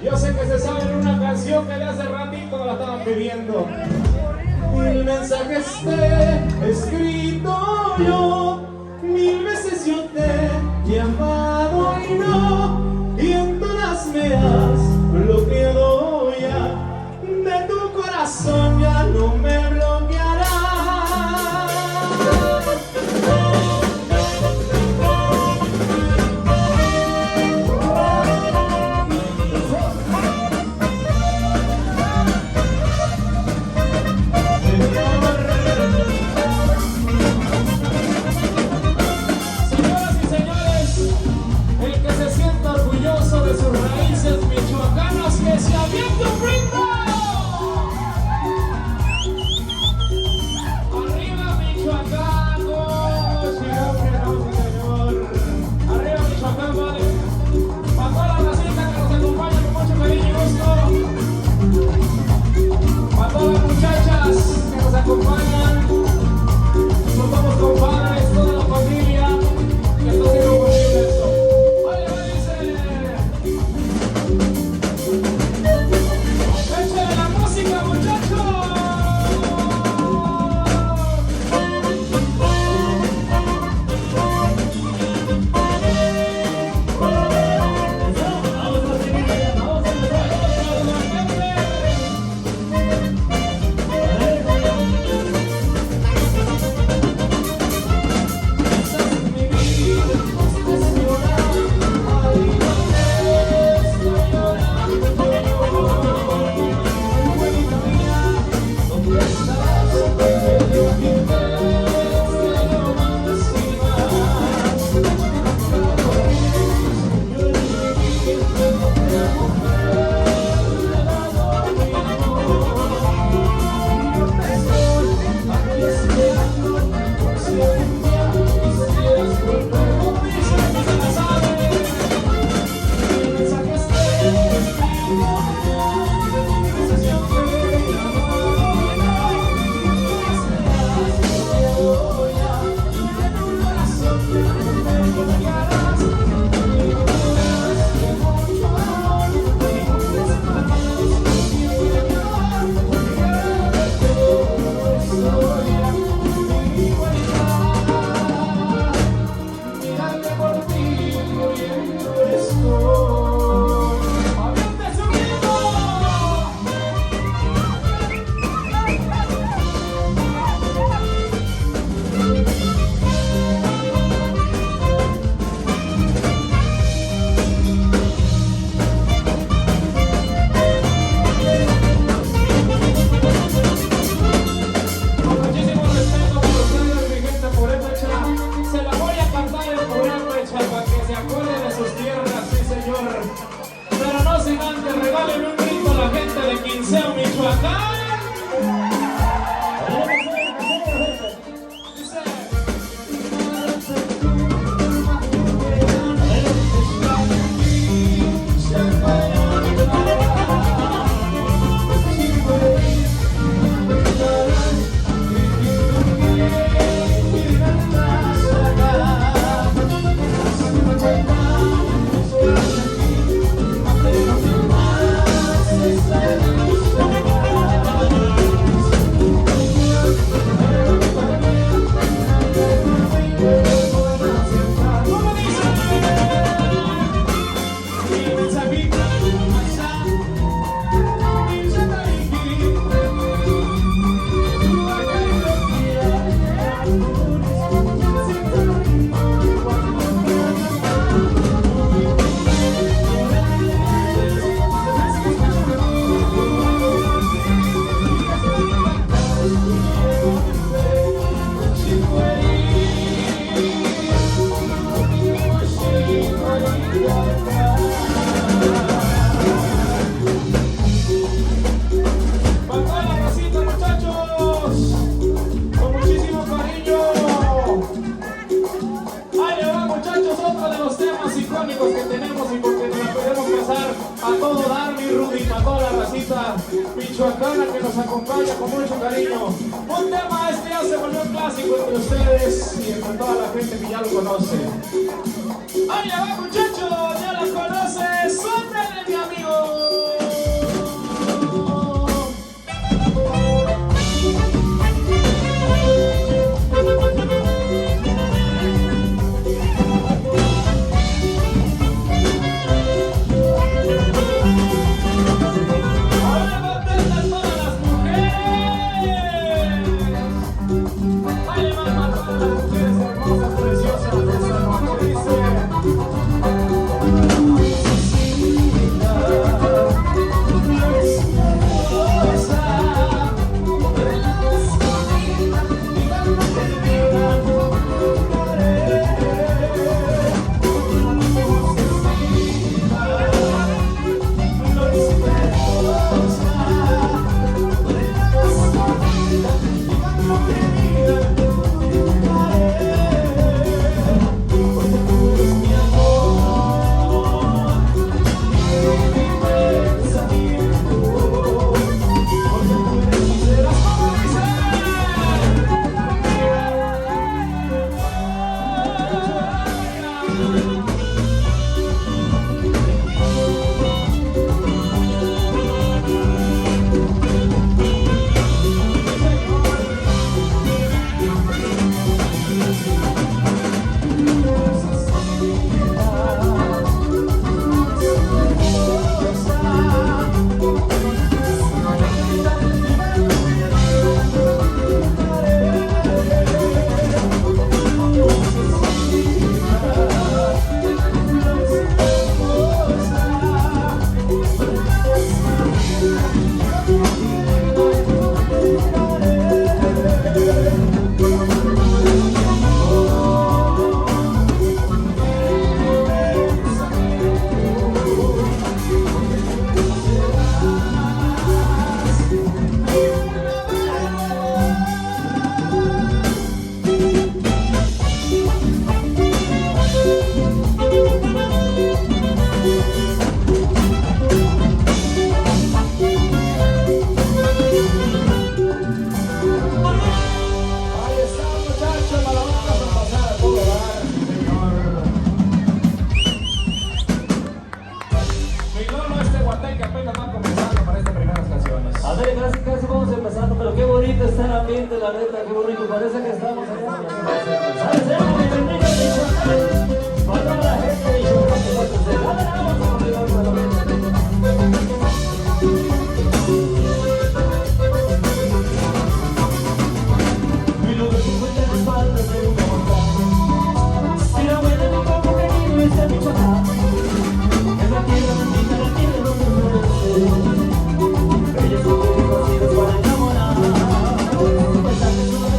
Yo sé que se saben una canción que de hace ratito la estaban pidiendo. Mil mensajes te he escrito yo, mil veces yo te he llamado y no, y en todas me has bloqueado ya, de tu corazón ya no me bloquearás. toda la racita michoacana que nos acompaña con mucho cariño. Un tema este ya se volvió clásico entre ustedes y entre toda la gente que ya lo conoce. ¡Ahí va, muchachos! ¡Ya lo conoces! ¡Súbele, mi amigo! La neta, qué bonito, parece que estamos allá. Para toda la gente de y lo que tú cuentas en espaldas de una montaña. Si la buena de mi campo querido es de Michoacán, es la tierra bendita, la tierra donde florece. Bellos son los conocidos para enamorar. Cuentan que son los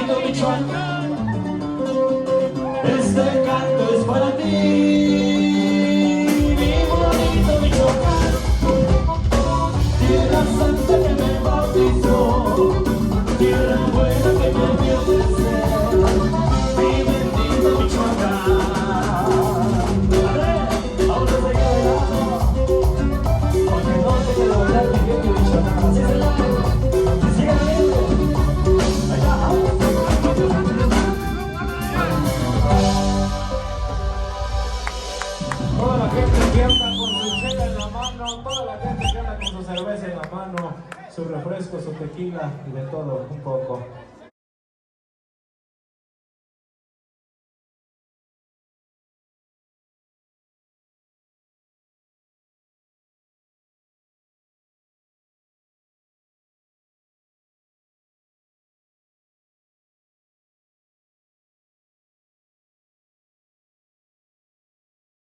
bonito Michoacán, este canto es para ti. Mi bonito Michoacán, tierra santa que me bautizó, tierra buena que me vio crecer, mi bendito Michoacán. Ahora se queda helado, porque no te quiero bailar mi bendito Michoacán. Así es el arte, que siga libre. Allá. Toda la gente que anda con su chela en la mano, toda la gente que anda con su cerveza en la mano, su refresco, su tequila y de todo un poco.